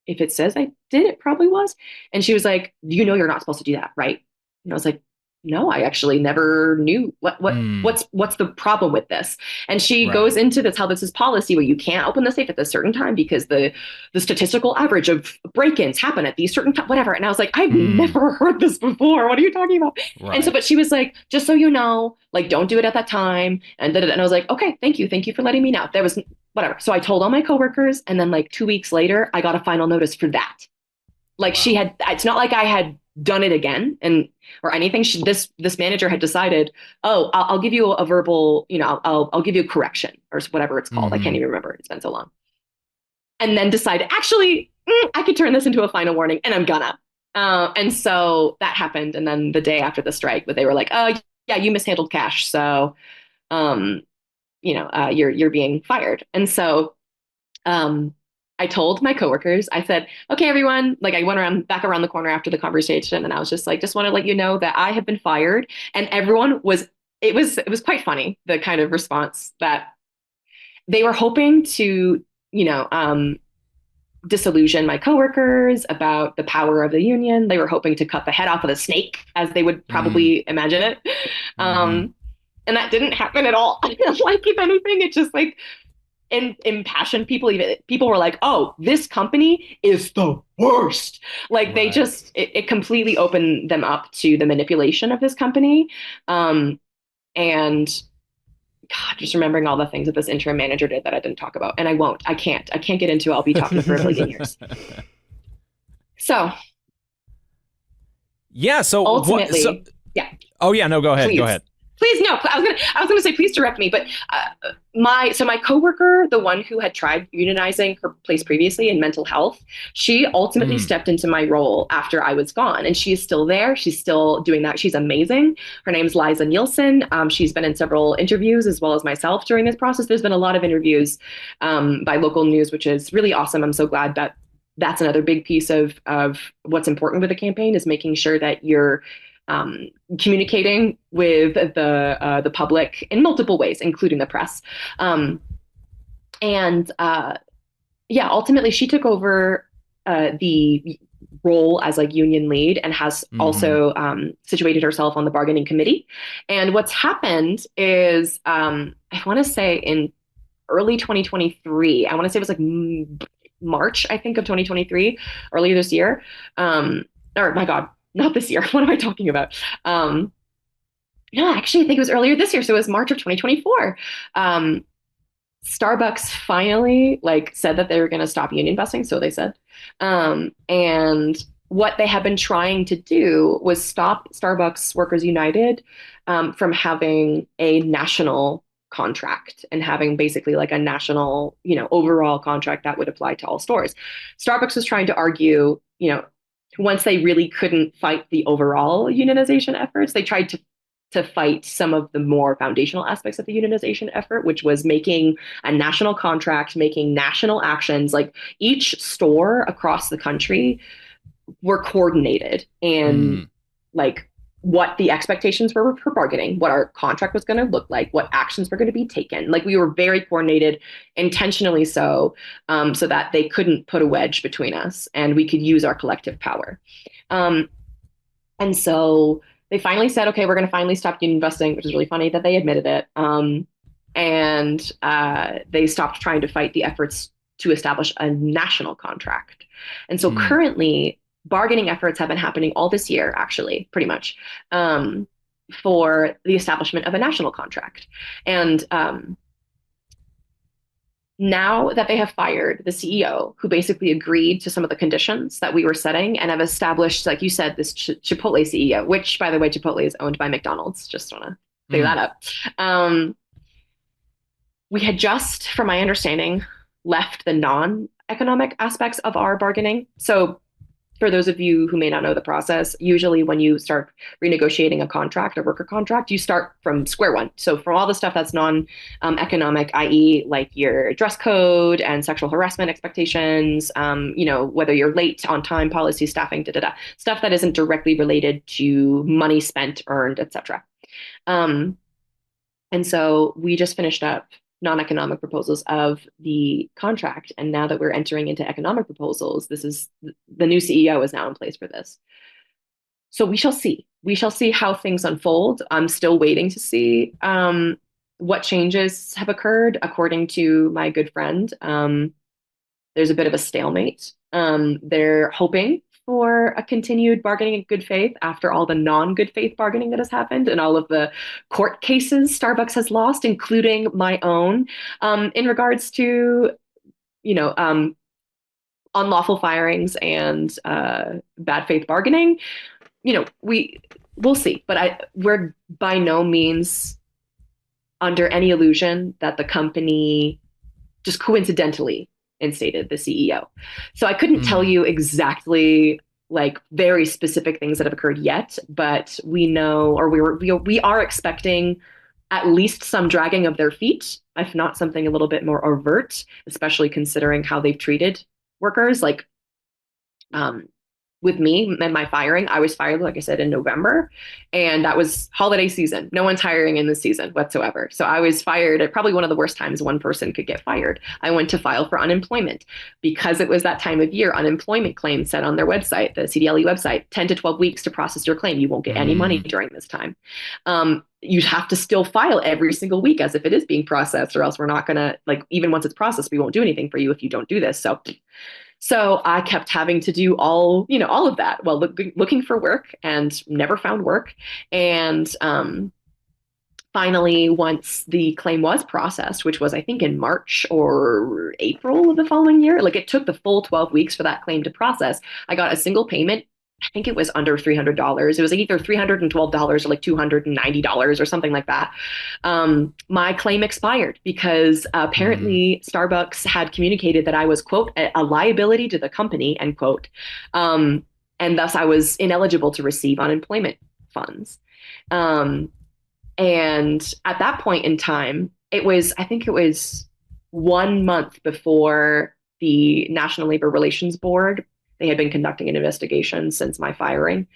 if it says I did, it probably was. And she was like, you're not supposed to do that, right? And I was like, no, I actually never knew what's the problem with this. And she goes into this, how this is policy where you can't open the safe at this certain time because the statistical average of break-ins happen at these certain times, whatever. And I was like, I've never heard this before. What are you talking about? Right. And so, but she was like, just so you know, like, don't do it at that time. And I was like, okay, thank you for letting me know. There was whatever. So I told all my coworkers, and then like 2 weeks later, I got a final notice for that. Like it's not like I had done it again or anything. This manager had decided, I'll give you a verbal, I'll give you a correction or whatever it's called. I can't even remember. It's been so long. And then decided, actually, I could turn this into a final warning, and I'm gonna. And so that happened. And then the day after the strike, they were like, oh yeah, you mishandled cash. So, you're being fired. And so, I told my coworkers, I said, okay, everyone, like I went back around the corner after the conversation, and I was just like, just want to let you know that I have been fired. And everyone it was quite funny, the kind of response that they were hoping to, disillusion my coworkers about the power of the union. They were hoping to cut the head off of the snake, as they would probably imagine it. And that didn't happen at all. Like, if anything, it just like, impassioned people. Even people were like, oh, this company is the worst. Like they just it completely opened them up to the manipulation of this company. And God, just remembering all the things that this interim manager did that I didn't talk about, and I can't get into it. I'll be talking for a million years. So ultimately, yeah. Oh yeah, no, go ahead. Please. Go ahead. Please, no. I was gonna say, please direct me. But my coworker, the one who had tried unionizing her place previously in mental health, she ultimately stepped into my role after I was gone, and she is still there. She's still doing that. She's amazing. Her name's Liza Nielsen. She's been in several interviews as well as myself during this process. There's been a lot of interviews by local news, which is really awesome. I'm so glad that that's another big piece of what's important with the campaign, is making sure that you're communicating with the public in multiple ways, including the press. And yeah, ultimately she took over the role as like union lead and has also situated herself on the bargaining committee. And what's happened is I want to say in early 2023, I want to say it was like March, I think, of 2023, earlier this year. Or my God, not this year. What am I talking about? No, actually, I think it was earlier this year. So it was March of 2024. Starbucks finally like said that they were going to stop union busing, so they said. And what they have been trying to do was stop Starbucks Workers United from having a national contract and having basically like a national, overall contract that would apply to all stores. Starbucks was trying to argue, once they really couldn't fight the overall unionization efforts, they tried to fight some of the more foundational aspects of the unionization effort, which was making a national contract, making national actions. Like each store across the country were coordinated in like what the expectations were for bargaining, what our contract was going to look like, what actions were going to be taken. Like we were very coordinated, intentionally so, so that they couldn't put a wedge between us and we could use our collective power. And so they finally said, okay, we're going to finally stop union busing, which is really funny that they admitted it. And they stopped trying to fight the efforts to establish a national contract. And so currently, bargaining efforts have been happening all this year, actually, pretty much, for the establishment of a national contract. And now that they have fired the CEO, who basically agreed to some of the conditions that we were setting and have established, like you said, this Chipotle CEO, which, by the way, Chipotle is owned by McDonald's. Just want to clear that up. We had just, from my understanding, left the non-economic aspects of our bargaining. So for those of you who may not know the process, usually when you start renegotiating a contract, a worker contract, you start from square one. So for all the stuff that's non-economic, i.e. like your dress code and sexual harassment expectations, whether you're late on time, policy, staffing, stuff that isn't directly related to money spent, earned, etc. And so we just finished up non-economic proposals of the contract. And now that we're entering into economic proposals, this is the new CEO is now in place for this. So we shall see. We shall see how things unfold. I'm still waiting to see what changes have occurred. According to my good friend, there's a bit of a stalemate. They're hoping for a continued bargaining in good faith after all the non-good faith bargaining that has happened and all of the court cases Starbucks has lost, including my own, in regards to, unlawful firings and bad faith bargaining. We'll see, but we're by no means under any illusion that the company just coincidentally instated the CEO. So I couldn't tell you exactly like very specific things that have occurred yet, but we know, or we are expecting at least some dragging of their feet, if not something a little bit more overt, especially considering how they've treated workers. Like with me and my firing, I was fired, like I said, in November, and that was holiday season. No one's hiring in this season whatsoever. So I was fired at probably one of the worst times one person could get fired. I went to file for unemployment because it was that time of year. Unemployment claims said on their website, the CDLE website, 10 to 12 weeks to process your claim. You won't get any money during this time. You have to still file every single week as if it is being processed, or else we're not going to, like, even once it's processed, we won't do anything for you if you don't do this. So I kept having to do all of that while looking for work and never found work. And finally, once the claim was processed, which was, I think, in March or April of the following year, like it took the full 12 weeks for that claim to process. I got a single payment. I think it was under $300. It was either $312 or like $290 or something like that. My claim expired because apparently Starbucks had communicated that I was, quote, a liability to the company, end quote. And thus I was ineligible to receive unemployment funds. And at that point in time, I think it was 1 month before the National Labor Relations Board. They had been conducting an investigation since my firing.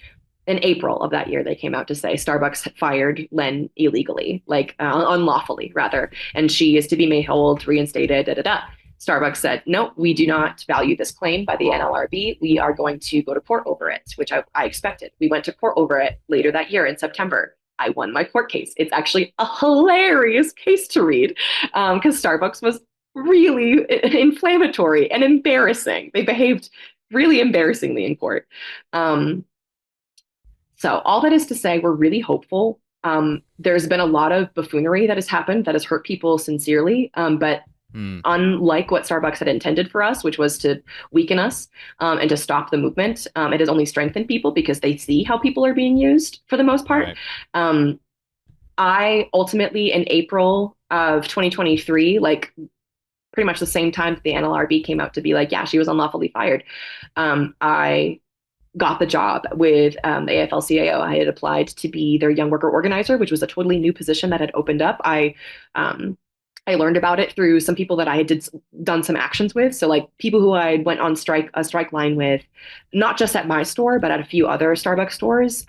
in April of that year, they came out to say Starbucks had fired Len illegally, like unlawfully rather, and she is to be made whole, reinstated, da da da. Starbucks said, no, we do not value this claim by the NLRB. We are going to go to court over it, which I expected. We went to court over it later that year in September. I won my court case. It's actually a hilarious case to read because Starbucks was really inflammatory and embarrassing. They behaved really embarrassingly in court. So all that is to say, we're really hopeful. There's been a lot of buffoonery that has happened that has hurt people sincerely, but unlike what Starbucks had intended for us, which was to weaken us and to stop the movement, it has only strengthened people because they see how people are being used for the most part. Right. I ultimately, in April of 2023, like pretty much the same time that the NLRB came out to be like, yeah, she was unlawfully fired, I got the job with the AFL-CIO. I had applied to be their young worker organizer, which was a totally new position that had opened up. I learned about it through some people that I had done some actions with. So like people who I went on a strike line with, not just at my store, but at a few other Starbucks stores.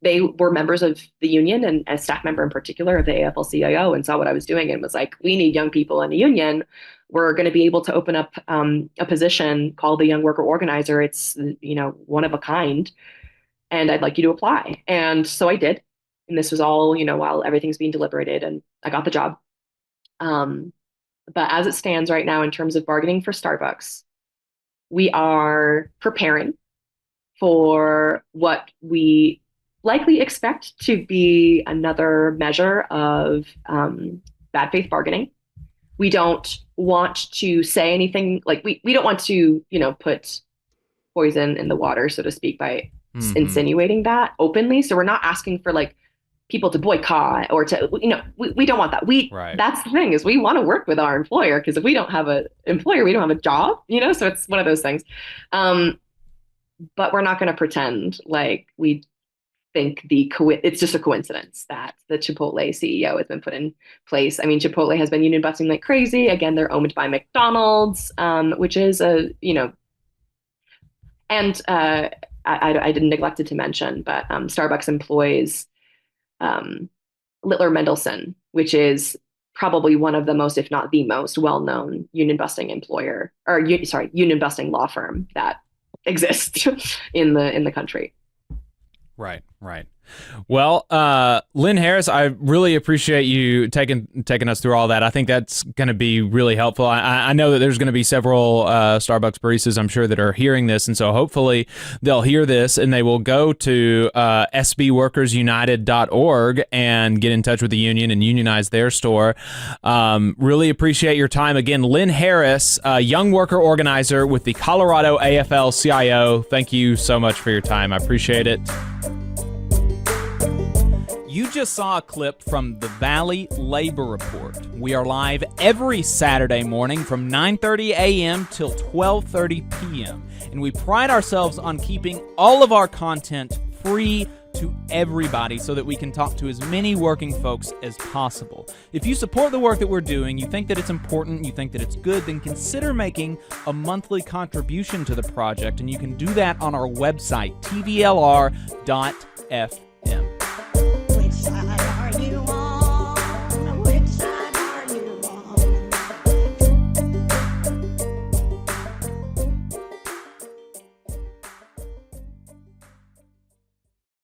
They were members of the union and a staff member in particular of the AFL-CIO and saw what I was doing and was like, we need young people in a union. We're going to be able to open up a position called the young worker organizer. It's, one of a kind. And I'd like you to apply. And so I did. And this was all, while everything's being deliberated, and I got the job. But as it stands right now, in terms of bargaining for Starbucks, we are preparing for what we likely expect to be another measure of bad faith bargaining. We don't want to say anything like we don't want to, put poison in the water, so to speak, by insinuating that openly. So we're not asking for like people to boycott or to, we don't want that. Right. That's the thing, is we want to work with our employer, because if we don't have an employer, we don't have a job, so it's one of those things. But we're not going to pretend like we think it's just a coincidence that the Chipotle CEO has been put in place. I mean, Chipotle has been union busting like crazy. Again, they're owned by McDonald's, which is and I didn't neglect it to mention, but Starbucks employs Littler Mendelsohn, which is probably one of the most, if not the most well-known union busting union busting law firm that exists in the country. Right. Well, Len Harris, I really appreciate you taking us through all that. I think that's going to be really helpful. I know that there's going to be several Starbucks baristas, I'm sure, that are hearing this, and so hopefully they'll hear this and they will go to sbworkersunited.org and get in touch with the union and unionize their store. Really appreciate your time. Again, Len Harris, young worker organizer with the Colorado AFL-CIO. Thank you so much for your time. I appreciate it. You just saw a clip from the Valley Labor Report. We are live every Saturday morning from 9:30 a.m. till 12:30 p.m. And we pride ourselves on keeping all of our content free to everybody so that we can talk to as many working folks as possible. If you support the work that we're doing, you think that it's important, you think that it's good, then consider making a monthly contribution to the project, and you can do that on our website, tvlr.fm.